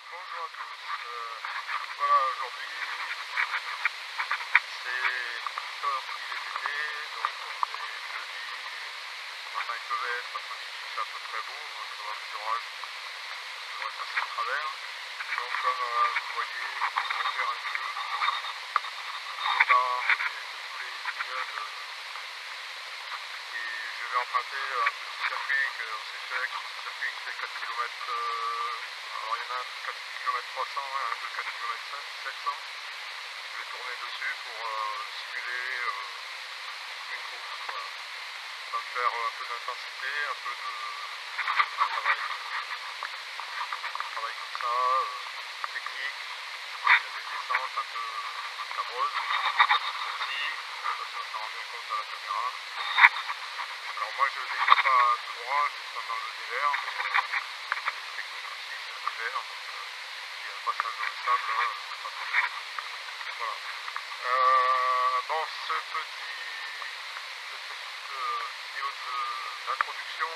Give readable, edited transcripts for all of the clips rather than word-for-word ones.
Bonjour à tous. Voilà, aujourd'hui c'est sorti l'été, donc on est jeudi. Ce matin il pleuvait, cet après-midi il fait un peu très beau, donc ça va, le orage devrait passer au travers. Donc comme vous voyez, on va faire un jeu de départ des doublés singles et je vais emprunter un petit circuit qu'on s'est fait, un petit circuit qui fait 4 km. Alors il y en a un de 4 km 300 et un de 4 km 700. Je vais tourner dessus pour simuler une course. Voilà. Ça va me faire un peu d'intensité, un peu de travail comme ça, technique. Il y a des descentes un peu cabreuses aussi. Je ne sais pas si on s'en rend bien compte à la caméra. Alors moi je ne descends pas tout droit, je descends dans le dévers, mais c'est technique aussi, c'est un dévers. Donc il y a un passage dans le sable, là, c'est pas trop mal. Voilà. Dans cette petite vidéo d'introduction,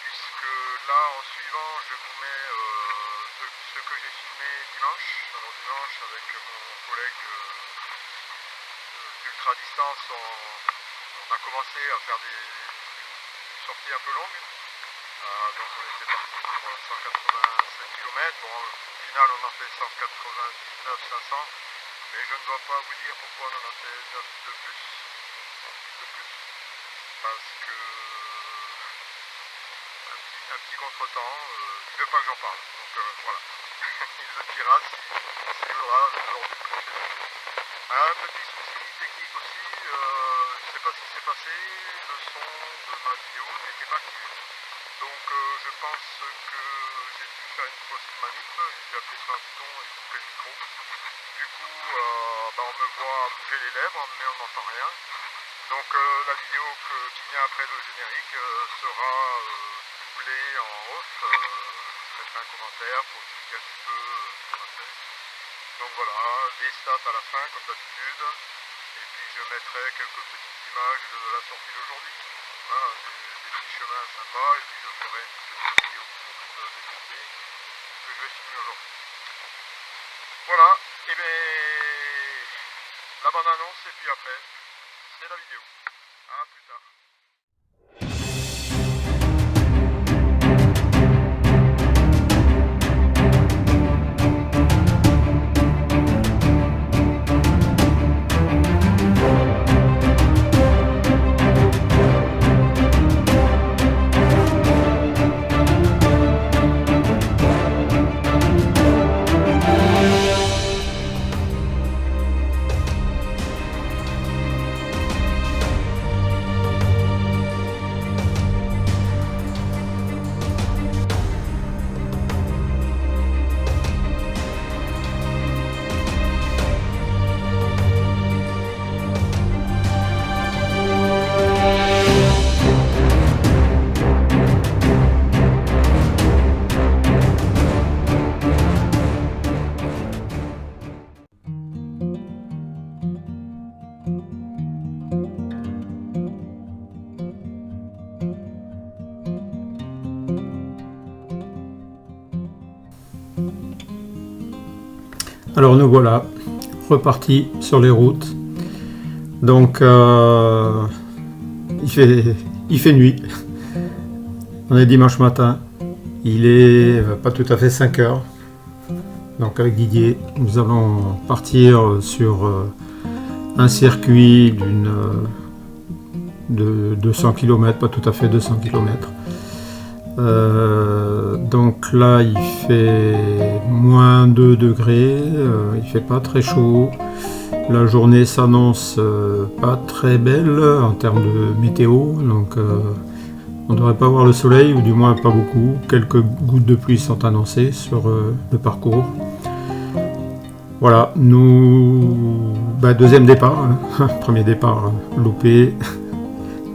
puisque là en suivant je vous mets ce que j'ai filmé dimanche. Alors dimanche avec mon collègue d'ultra distance, on a commencé à faire une sortie un peu longue. Donc on était parti pour 187 km. Bon, au final on en fait 199 500. Mais je ne dois pas vous dire pourquoi on en a fait 9 de plus, 10 de plus, parce que un petit contretemps, il ne veut pas que j'en parle. Donc voilà, il le dira s'il voudra lors d'une prochaine vidéo. Un petit souci technique aussi, je ne sais pas ce qui s'est passé, le son de ma vidéo n'était pas activé. Donc je pense que j'ai dû faire une fausse manip, j'ai dû appuyer sur un bouton et couper le micro. Du coup, on me voit bouger les lèvres, mais on n'entend rien. Donc la vidéo qui vient après le générique sera doublée en off. Je mettrai un commentaire pour expliquer un petit peu ce qu'on a fait. Donc voilà, les stats à la fin comme d'habitude. Et puis je mettrai quelques petites images de la sortie d'aujourd'hui. Voilà, des petits chemins sympas. Et puis je ferai une petite vidéo courte des doublés que je vais filmer aujourd'hui. Voilà, et bien la bande annonce et puis après c'est la vidéo. A plus tard. Alors nous voilà repartis sur les routes. Donc il fait nuit. On est dimanche matin. Il est pas tout à fait 5 heures. Donc avec Didier, nous allons partir sur un circuit de 200 km, pas tout à fait 200 km. Donc là il fait moins 2 degrés, il fait pas très chaud, la journée s'annonce pas très belle en termes de météo, donc on ne devrait pas voir le soleil, ou du moins pas beaucoup, quelques gouttes de pluie sont annoncées sur le parcours. Voilà, nous deuxième départ, hein. Premier départ loupé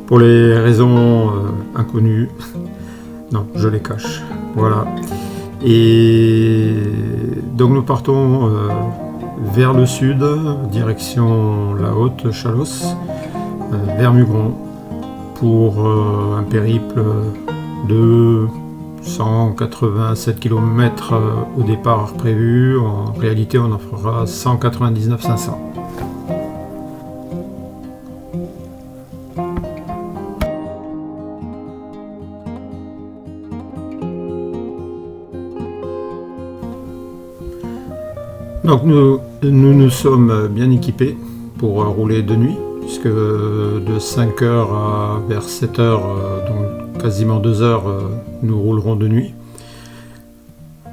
pour les raisons inconnues. Non, je les cache. Voilà. Et donc nous partons vers le sud, direction la Haute-Chalosse, vers Mugron, pour un périple de 187 km au départ prévu. En réalité, on en fera 199 500. Donc nous sommes bien équipés pour rouler de nuit, puisque de 5h à vers 7h, donc quasiment 2 heures, nous roulerons de nuit.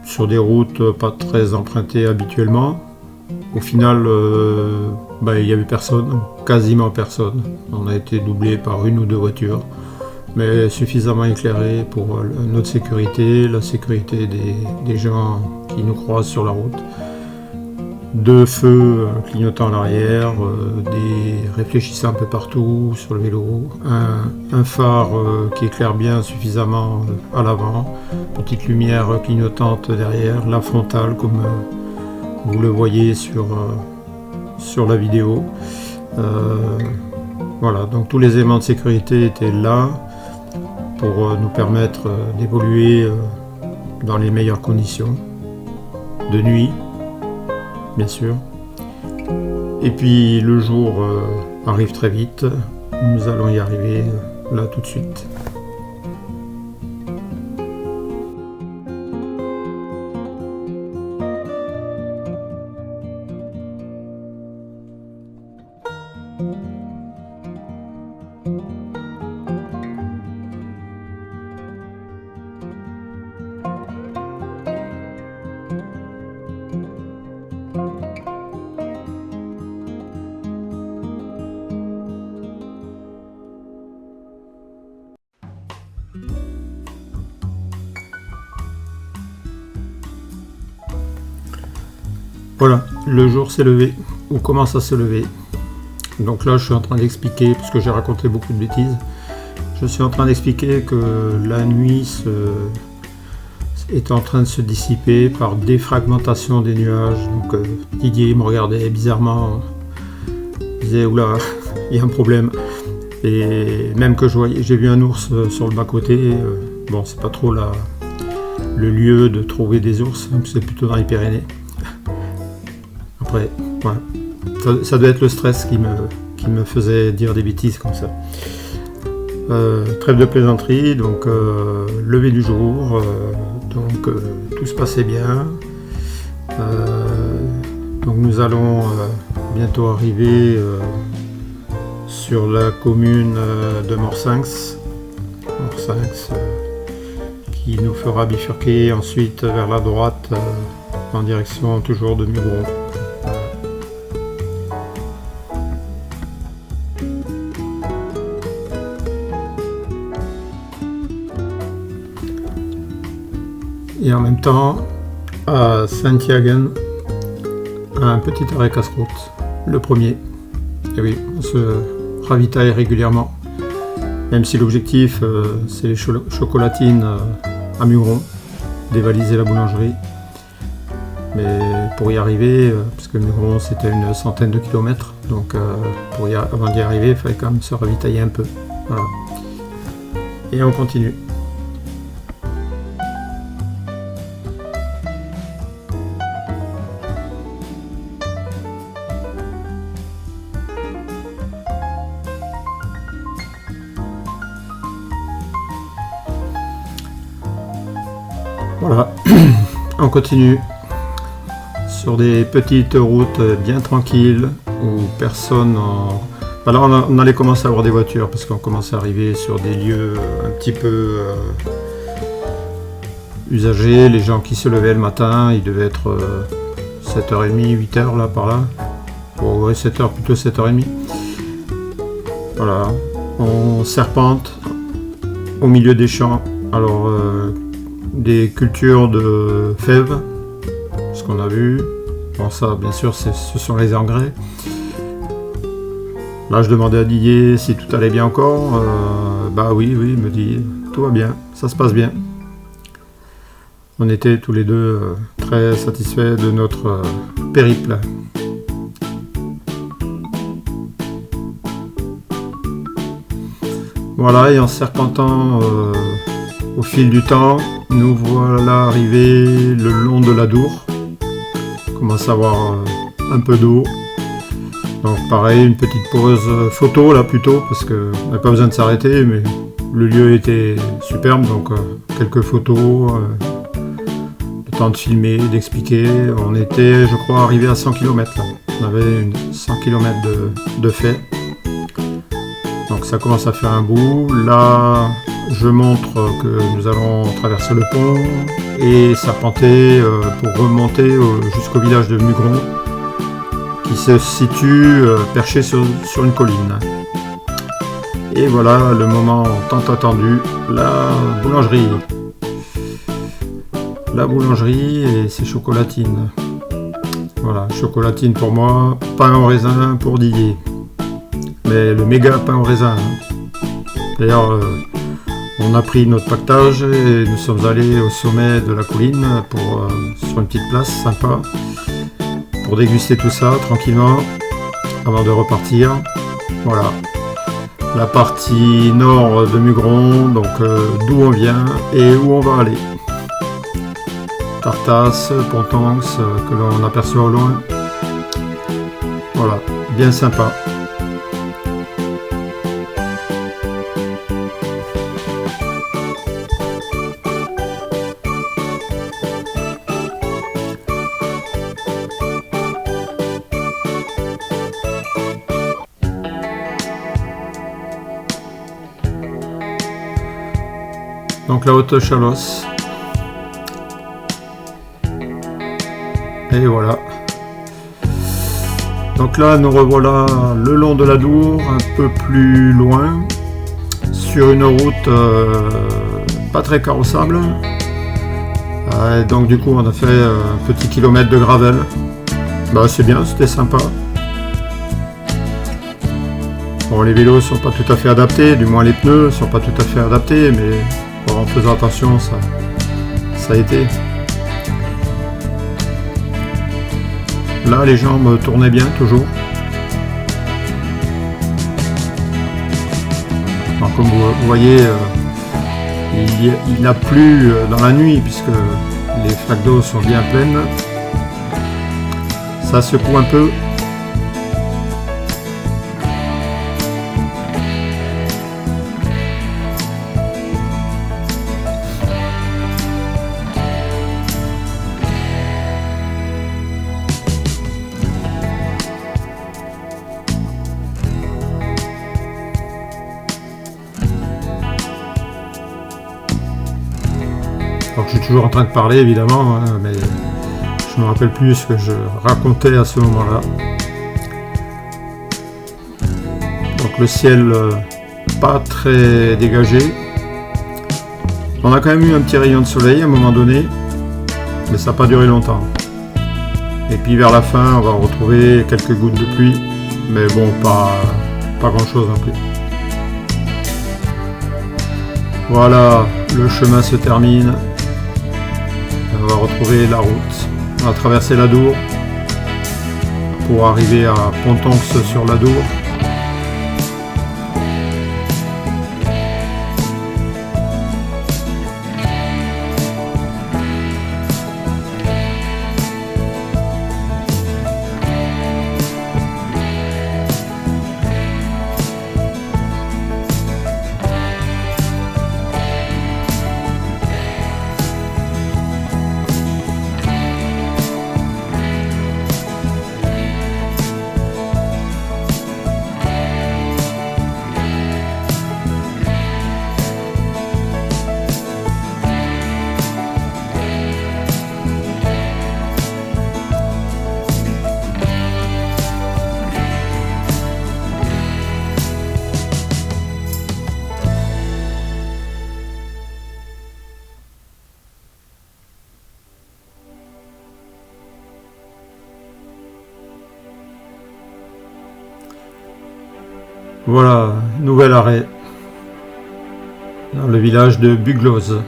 Sur des routes pas très empruntées habituellement. Au final, il n'y avait personne, quasiment personne. On a été doublé par une ou deux voitures, mais suffisamment éclairé pour notre sécurité, la sécurité des gens qui nous croisent sur la route. Deux feux clignotant à l'arrière, des réfléchissants un peu partout sur le vélo, un phare qui éclaire bien suffisamment à l'avant, petite lumière clignotante derrière, la frontale comme vous le voyez sur la vidéo. Voilà, donc tous les éléments de sécurité étaient là pour nous permettre d'évoluer dans les meilleures conditions, de nuit, bien sûr. Et puis le jour arrive très vite, nous allons y arriver là tout de suite. Voilà, le jour s'est levé, ou commence à se lever. Donc là, je suis en train d'expliquer, parce que j'ai raconté beaucoup de bêtises, je suis en train d'expliquer que la nuit est en train de se dissiper par défragmentation des nuages. Donc Didier me regardait bizarrement, il disait oula, il y a un problème. Et même que j'ai vu un ours sur le bas-côté, bon, c'est pas trop le lieu de trouver des ours, c'est plutôt dans les Pyrénées. Après, voilà. Ça doit être le stress qui me faisait dire des bêtises comme ça. Trêve de plaisanterie, donc lever du jour, donc tout se passait bien. Donc nous allons bientôt arriver sur la commune de Morsinx, qui nous fera bifurquer ensuite vers la droite en direction toujours de Mugron. Et en même temps, à Saint-Yaguen, un petit arrêt casse-croûte, le premier. Et oui, on se ravitaille régulièrement, même si l'objectif c'est les chocolatines à Mugron, dévaliser la boulangerie. Mais pour y arriver, parce que Mugron c'était une centaine de kilomètres, donc avant d'y arriver, il fallait quand même se ravitailler un peu. Voilà. Et on continue. Voilà, on continue sur des petites routes bien tranquilles où personne Alors on allait commencer à avoir des voitures parce qu'on commençait à arriver sur des lieux un petit peu usagés. Les gens qui se levaient le matin, il devait être 7h30, 8h là par là. Bon, ouais, 7h, plutôt 7h30. Voilà, on serpente au milieu des champs. Alors des cultures de fèves, ce qu'on a vu. Bon, ça, bien sûr, ce sont les engrais. Là, je demandais à Didier si tout allait bien encore. Bah oui, il me dit tout va bien, ça se passe bien. On était tous les deux très satisfaits de notre périple. Voilà, et en serpentant Au fil du temps, nous voilà arrivés le long de l'Adour. On commence à avoir un peu d'eau. Donc pareil, une petite pause photo là plutôt, parce qu'on n'a pas besoin de s'arrêter, mais le lieu était superbe, donc quelques photos, le temps de filmer, d'expliquer. On était, je crois, arrivé à 100 km là. On avait 100 km de fait. Donc ça commence à faire un bout. Là, je montre que nous allons traverser le pont et serpenter pour remonter jusqu'au village de Mugron, qui se situe perché sur une colline. Et voilà le moment tant attendu, la boulangerie. La boulangerie et ses chocolatines. Voilà, chocolatine pour moi, pain au raisin pour Didier. Mais le méga pain au raisin. D'ailleurs, on a pris notre pactage et nous sommes allés au sommet de la colline sur une petite place sympa pour déguster tout ça tranquillement avant de repartir. Voilà, la partie nord de Mugron, donc d'où on vient et où on va aller. Tartas, Pontonx que l'on aperçoit au loin. Voilà, bien sympa. Donc la Haute Chalosse. Et voilà. Donc là, nous revoilà le long de l'Adour, un peu plus loin, sur une route pas très carrossable. Donc du coup, on a fait un petit kilomètre de gravel. Bah, c'est bien, c'était sympa. Bon, les vélos sont pas tout à fait adaptés, du moins les pneus sont pas tout à fait adaptés, mais bon, en faisant attention, ça a été. Là, les jambes tournaient bien, toujours. Alors, comme vous voyez, il a plu dans la nuit, puisque les flaques d'eau sont bien pleines. Ça secoue un peu. Alors, je suis toujours en train de parler évidemment, hein, mais je me rappelle plus ce que je racontais à ce moment-là. Donc le ciel pas très dégagé. On a quand même eu un petit rayon de soleil à un moment donné, mais ça n'a pas duré longtemps. Et puis vers la fin, on va retrouver quelques gouttes de pluie, mais bon, pas grand-chose non plus. Voilà, le chemin se termine. On va retrouver la route. On va traverser l'Adour pour arriver à Pontonx sur l'Adour. Voilà, nouvel arrêt dans le village de Bugloz.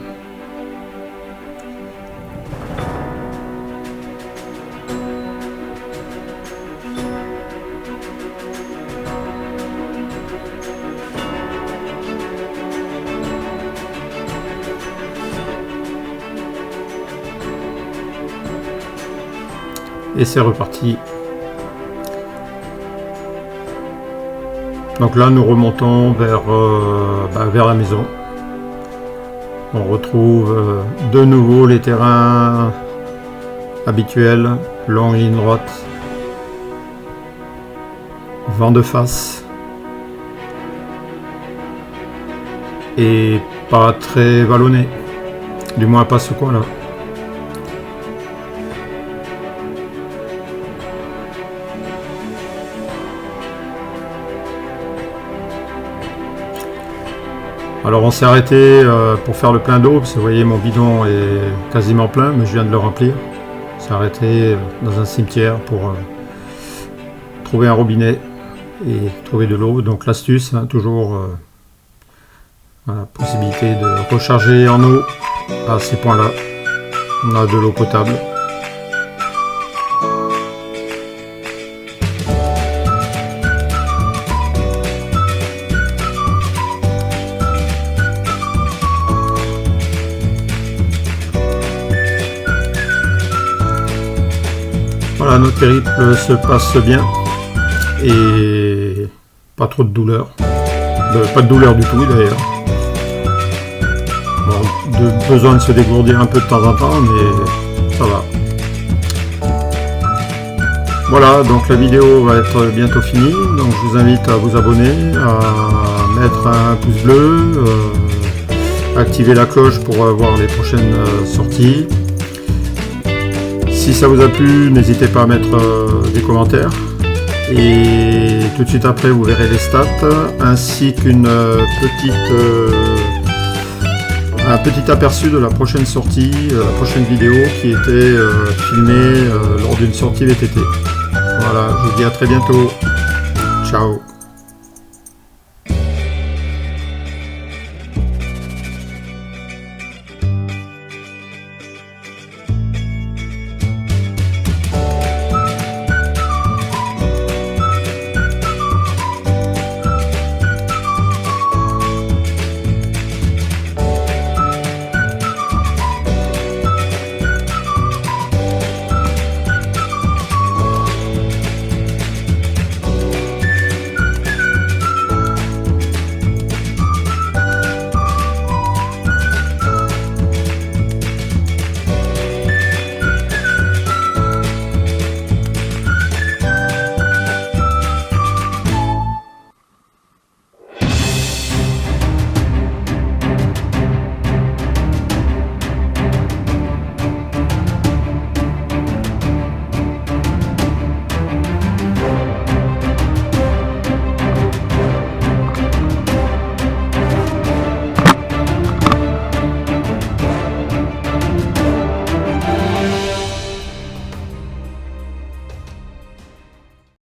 et c'est reparti. Donc là nous remontons vers la maison. On retrouve de nouveau les terrains habituels, longue ligne droite, vent de face et pas très vallonné, du moins pas ce coin là. Alors on s'est arrêté pour faire le plein d'eau, parce que vous voyez mon bidon est quasiment plein, mais je viens de le remplir. On s'est arrêté dans un cimetière pour trouver un robinet et trouver de l'eau. Donc l'astuce, hein, toujours la possibilité de recharger en eau à ces points-là. On a de l'eau potable. Voilà, notre périple se passe bien et pas trop de douleur, pas de douleur du tout d'ailleurs. Bon, besoin de se dégourdir un peu de temps en temps, mais ça va. Voilà, donc la vidéo va être bientôt finie, donc je vous invite à vous abonner, à mettre un pouce bleu, activer la cloche pour voir les prochaines sorties. Si ça vous a plu, n'hésitez pas à mettre des commentaires. Et tout de suite après, vous verrez les stats, ainsi qu'un petit aperçu de la prochaine sortie, la prochaine vidéo qui était filmée lors d'une sortie VTT. Voilà, je vous dis à très bientôt. Ciao.